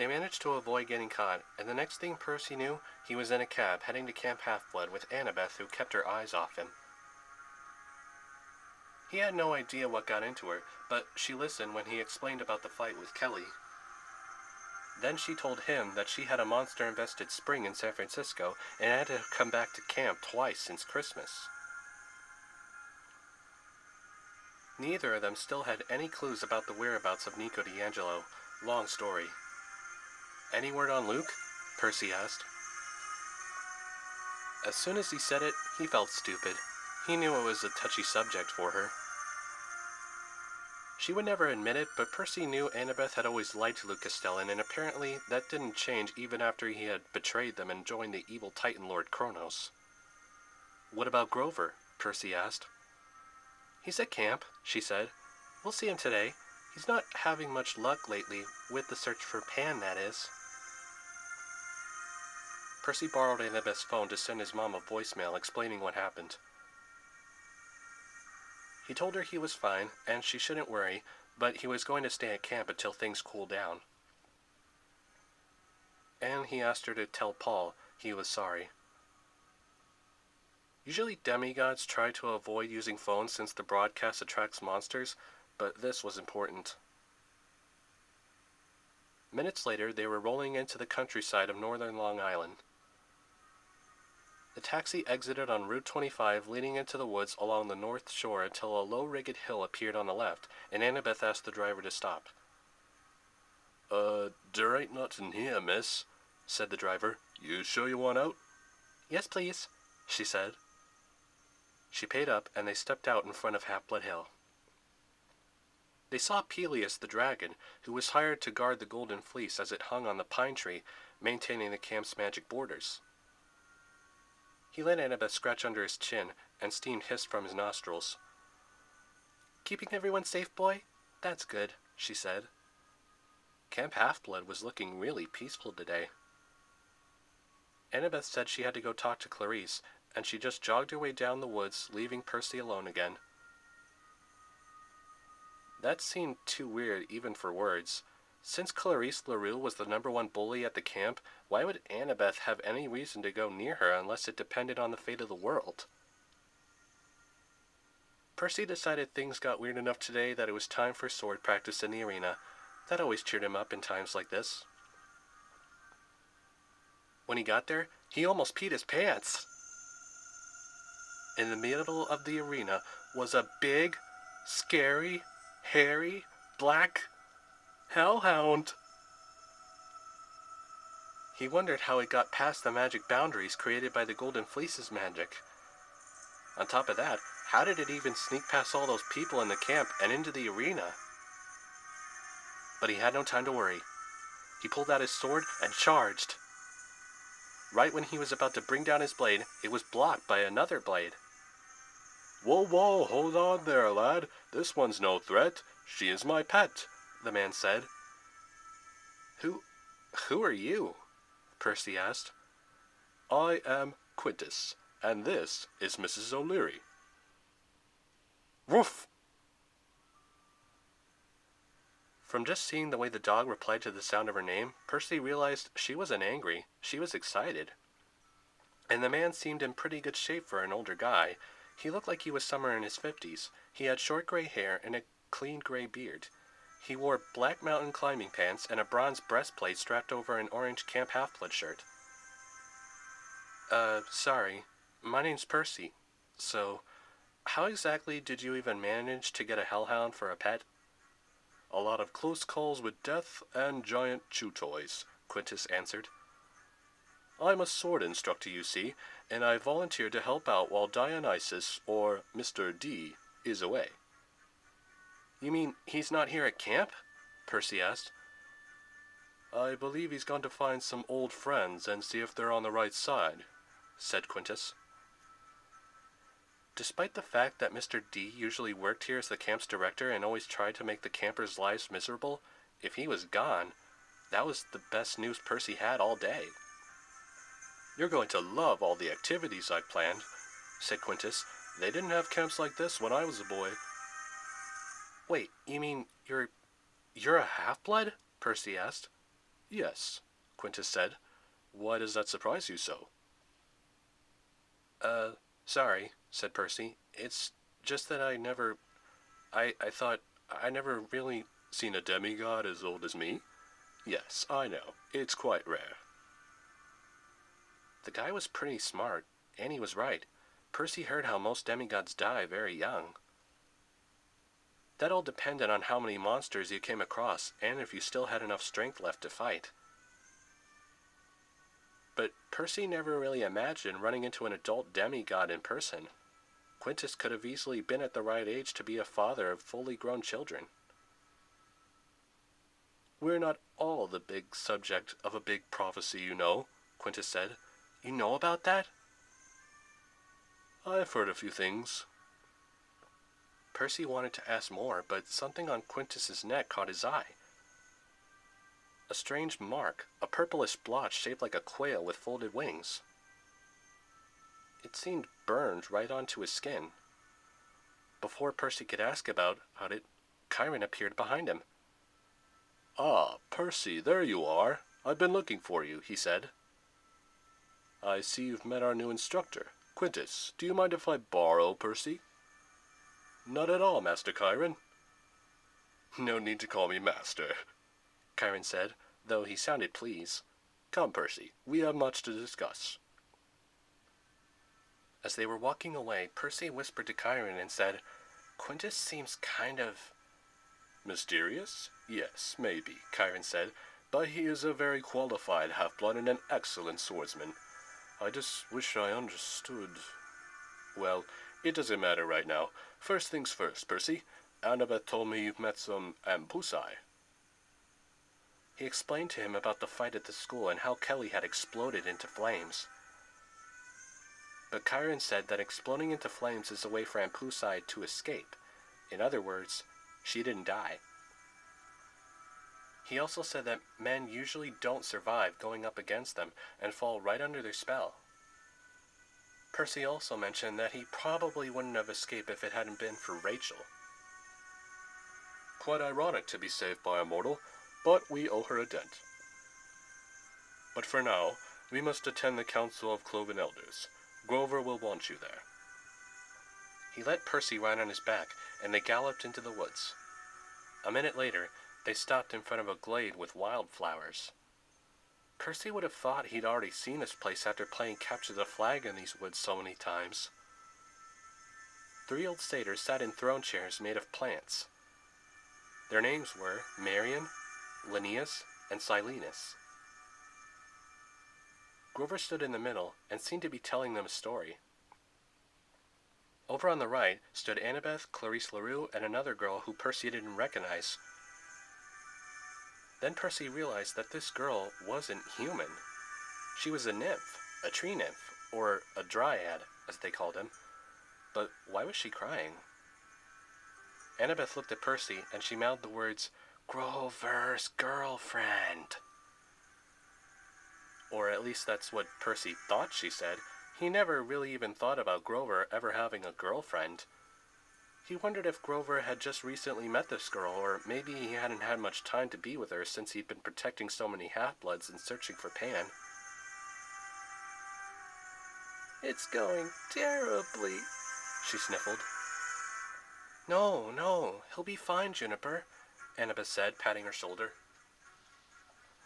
They managed to avoid getting caught, and the next thing Percy knew, he was in a cab heading to Camp Half-Blood with Annabeth, who kept her eyes off him. He had no idea what got into her, but she listened when he explained about the fight with Kelly. Then she told him that she had a monster-infested spring in San Francisco and had to come back to camp twice since Christmas. Neither of them still had any clues about the whereabouts of Nico D'Angelo. Long story. "Any word on Luke?" Percy asked. As soon as he said it, he felt stupid. He knew it was a touchy subject for her. She would never admit it, but Percy knew Annabeth had always liked Luke Castellan, and apparently that didn't change even after he had betrayed them and joined the evil Titan Lord Kronos. "What about Grover?" Percy asked. "He's at camp," she said. "We'll see him today. He's not having much luck lately, with the search for Pan, that is." Percy borrowed Annabeth's phone to send his mom a voicemail explaining what happened. He told her he was fine, and she shouldn't worry, but he was going to stay at camp until things cooled down. And he asked her to tell Paul he was sorry. Usually demigods try to avoid using phones since the broadcast attracts monsters, but this was important. Minutes later, they were rolling into the countryside of northern Long Island. The taxi exited on Route 25, leading into the woods along the north shore until a low-rigged hill appeared on the left, and Annabeth asked the driver to stop. "Der ain't nothing here, miss," said the driver. "You sure you want out?" "Yes, please," she said. She paid up, and they stepped out in front of Half-Blood Hill. They saw Peleus the dragon, who was hired to guard the golden fleece as it hung on the pine tree, maintaining the camp's magic borders. He let Annabeth scratch under his chin, and steam hissed from his nostrils. "Keeping everyone safe, boy? That's good," she said. Camp Half-Blood was looking really peaceful today. Annabeth said she had to go talk to Clarice, and she just jogged her way down the woods, leaving Percy alone again. That seemed too weird even for words. Since Clarice LaRue was the #1 bully at the camp, why would Annabeth have any reason to go near her unless it depended on the fate of the world? Percy decided things got weird enough today that it was time for sword practice in the arena. That always cheered him up in times like this. When he got there, he almost peed his pants. In the middle of the arena was a big, scary, hairy, black hellhound. He wondered how it got past the magic boundaries created by the Golden Fleece's magic. On top of that, how did it even sneak past all those people in the camp and into the arena? But he had no time to worry. He pulled out his sword and charged. Right when he was about to bring down his blade, it was blocked by another blade. "Whoa, whoa, hold on there, lad. This one's no threat. She is my pet," the man said. Who are you?" Percy asked. "I am Quintus, and this is Mrs. O'Leary." "Woof!" From just seeing the way the dog replied to the sound of her name, Percy realized she wasn't angry, she was excited. And the man seemed in pretty good shape for an older guy. He looked like he was somewhere in his 50s. He had short gray hair and a clean gray beard. He wore black mountain climbing pants and a bronze breastplate strapped over an orange Camp Half-Blood shirt. Sorry. My name's Percy. So, how exactly did you even manage to get a hellhound for a pet?" "A lot of close calls with death and giant chew toys," Quintus answered. "I'm a sword instructor, you see, and I volunteered to help out while Dionysus, or Mr. D, is away." "You mean he's not here at camp?" Percy asked. "I believe he's gone to find some old friends and see if they're on the right side," said Quintus. Despite the fact that Mr. D usually worked here as the camp's director and always tried to make the campers' lives miserable, if he was gone, that was the best news Percy had all day. "You're going to love all the activities I planned," said Quintus. "They didn't have camps like this when I was a boy." "Wait, you mean you're a half-blood?" Percy asked. Yes, Quintus said. Why does that surprise you so? Sorry, said Percy. It's just that I thought I never really seen a demigod as old as me. Yes, I know. It's quite rare. The guy was pretty smart, and he was right. Percy heard how most demigods die very young. That all depended on how many monsters you came across, and if you still had enough strength left to fight. But Percy never really imagined running into an adult demigod in person. Quintus could have easily been at the right age to be a father of fully grown children. We're not all the big subject of a big prophecy, you know, Quintus said. You know about that? I've heard a few things. Percy wanted to ask more, but something on Quintus's neck caught his eye. A strange mark, a purplish blotch shaped like a quail with folded wings. It seemed burned right onto his skin. Before Percy could ask about it, Chiron appeared behind him. Ah, Percy, there you are. I've been looking for you, he said. I see you've met our new instructor. Quintus, do you mind if I borrow Percy? Not at all, Master Chiron. No need to call me Master, Chiron said, though he sounded pleased. Come, Percy, we have much to discuss. As they were walking away, Percy whispered to Chiron and said, Quintus seems kind of... Mysterious? Yes, maybe, Chiron said, but he is a very qualified half-blood and an excellent swordsman. I just wish I understood... Well, it doesn't matter right now. First things first, Percy. Annabeth told me you've met some Ampusi. He explained to him about the fight at the school and how Kelly had exploded into flames. But Chiron said that exploding into flames is a way for Ampusi to escape. In other words, she didn't die. He also said that men usually don't survive going up against them and fall right under their spell. Percy also mentioned that he probably wouldn't have escaped if it hadn't been for Rachel. Quite ironic to be saved by a mortal, but we owe her a debt. But for now, we must attend the Council of Cloven Elders. Grover will want you there. He let Percy ride on his back, and they galloped into the woods. A minute later, they stopped in front of a glade with wildflowers. Percy would have thought he'd already seen this place after playing Capture the Flag in these woods so many times. 3 old satyrs sat in throne chairs made of plants. Their names were Marion, Linnaeus, and Silenus. Grover stood in the middle and seemed to be telling them a story. Over on the right stood Annabeth, Clarice LaRue, and another girl who Percy didn't recognize. Then Percy realized that this girl wasn't human. She was a nymph, a tree nymph, or a dryad, as they called him. But why was she crying? Annabeth looked at Percy, and she mouthed the words, "Grover's girlfriend." Or at least that's what Percy thought she said. He never really even thought about Grover ever having a girlfriend. He wondered if Grover had just recently met this girl, or maybe he hadn't had much time to be with her since he'd been protecting so many half-bloods and searching for Pan. "It's going terribly," she sniffled. No, he'll be fine, Juniper," Annabeth said, patting her shoulder.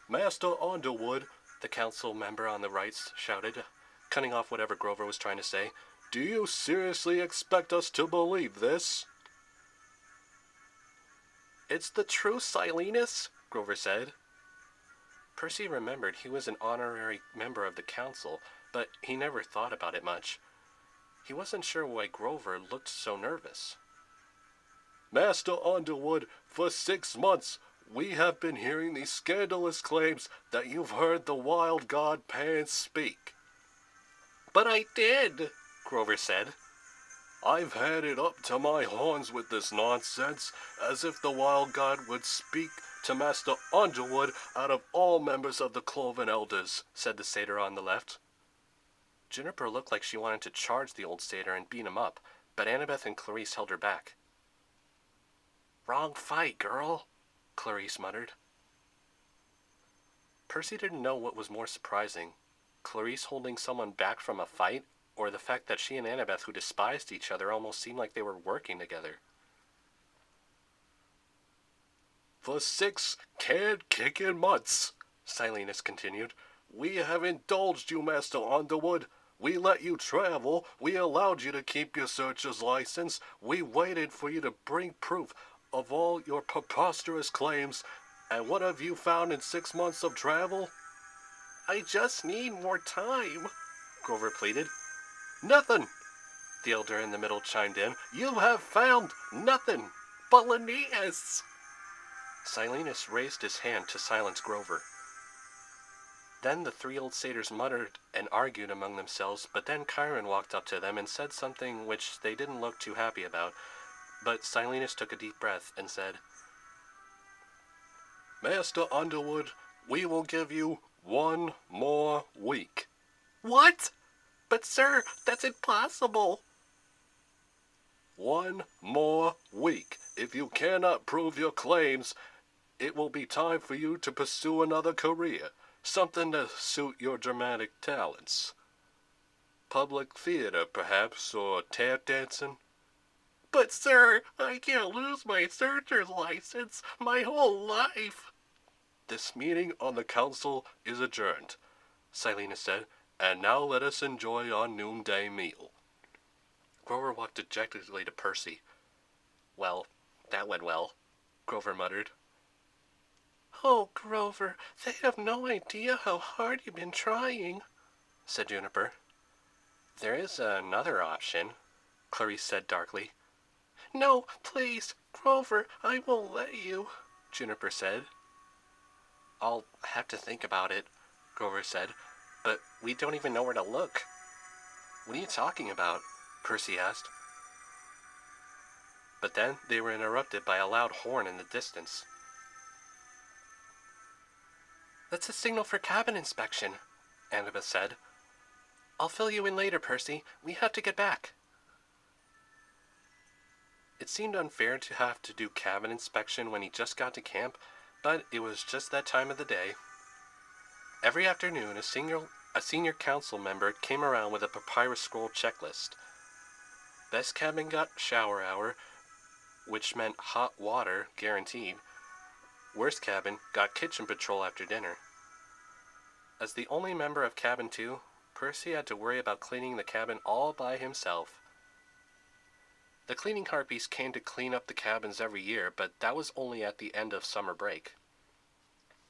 "Master Underwood," the council member on the right shouted, cutting off whatever Grover was trying to say. "Do you seriously expect us to believe this?" "It's the truth, Silenus," Grover said. Percy remembered he was an honorary member of the council, but he never thought about it much. He wasn't sure why Grover looked so nervous. "Master Underwood, for 6 months, we have been hearing these scandalous claims that you've heard the wild god Pan speak." "But I did," Grover said. "I've had it up to my horns with this nonsense, as if the wild god would speak to Master Underwood out of all members of the Cloven Elders," said the satyr on the left. Juniper looked like she wanted to charge the old satyr and beat him up, but Annabeth and Clarice held her back. "Wrong fight, girl," Clarice muttered. Percy didn't know what was more surprising, Clarice holding someone back from a fight, or the fact that she and Annabeth, who despised each other, almost seemed like they were working together. For 6 kicking months, Silenus continued, we have indulged you, Master Underwood. We let you travel. We allowed you to keep your searcher's license. We waited for you to bring proof of all your preposterous claims. And what have you found in 6 months of travel? I just need more time, Grover pleaded. Nothing, the elder in the middle chimed in. You have found nothing. But Linnaeus. Silenus raised his hand to silence Grover. Then the 3 old satyrs muttered and argued among themselves, but then Chiron walked up to them and said something which they didn't look too happy about. But Silenus took a deep breath and said, Master Underwood, we will give you 1 more week. What? But sir, that's impossible. 1 more week. If you cannot prove your claims, it will be time for you to pursue another career. Something to suit your dramatic talents. Public theater, perhaps, or tap dancing? But, sir, I can't lose my searcher's license my whole life. This meeting on the council is adjourned, Silenus said, and now let us enjoy our noonday meal. Grover walked dejectedly to Percy. Well, that went well, Grover muttered. Oh, Grover, they have no idea how hard you've been trying, said Juniper. There is another option, Clarice said darkly. No, please, Grover, I won't let you, Juniper said. I'll have to think about it, Grover said, but we don't even know where to look. What are you talking about? Percy asked. But then they were interrupted by a loud horn in the distance. That's a signal for cabin inspection, Annabeth said. I'll fill you in later, Percy. We have to get back. It seemed unfair to have to do cabin inspection when he just got to camp, but it was just that time of the day. Every afternoon, a senior council member came around with a papyrus scroll checklist. Best cabin got shower hour, which meant hot water guaranteed. Worst cabin got kitchen patrol after dinner. As the only member of Cabin 2, Percy had to worry about cleaning the cabin all by himself. The cleaning harpies came to clean up the cabins every year, but that was only at the end of summer break.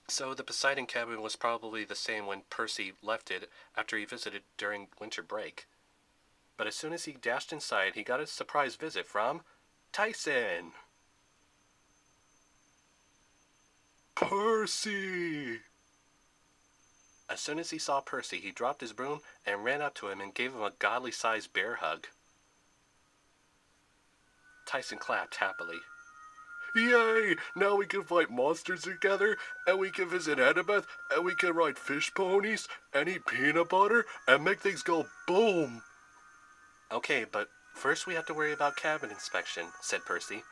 So the Poseidon cabin was probably the same when Percy left it after he visited during winter break. But as soon as he dashed inside, he got a surprise visit from Tyson. Percy! As soon as he saw Percy, he dropped his broom and ran up to him and gave him a godly-sized bear hug. Tyson clapped happily. Yay! Now we can fight monsters together, and we can visit Annabeth, and we can ride fish ponies, and eat peanut butter, and make things go boom! Okay, but first we have to worry about cabin inspection, said Percy.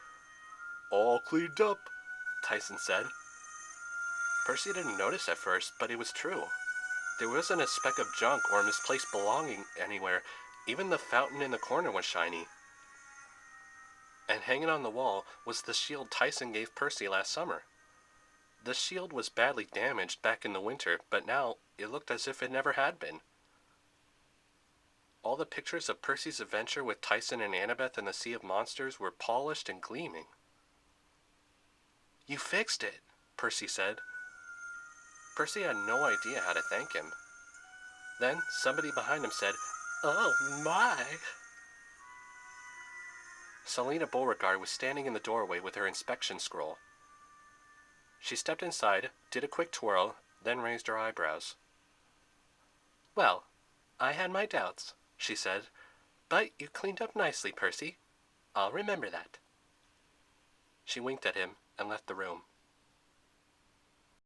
All cleaned up, Tyson said. Percy didn't notice at first, but it was true. There wasn't a speck of junk or misplaced belonging anywhere. Even the fountain in the corner was shiny. And hanging on the wall was the shield Tyson gave Percy last summer. The shield was badly damaged back in the winter, but now it looked as if it never had been. All the pictures of Percy's adventure with Tyson and Annabeth in the Sea of Monsters were polished and gleaming. You fixed it, Percy said. Percy had no idea how to thank him. Then somebody behind him said, Oh my! Selena Beauregard was standing in the doorway with her inspection scroll. She stepped inside, did a quick twirl, then raised her eyebrows. Well, I had my doubts, she said, but you cleaned up nicely, Percy. I'll remember that. She winked at him and left the room.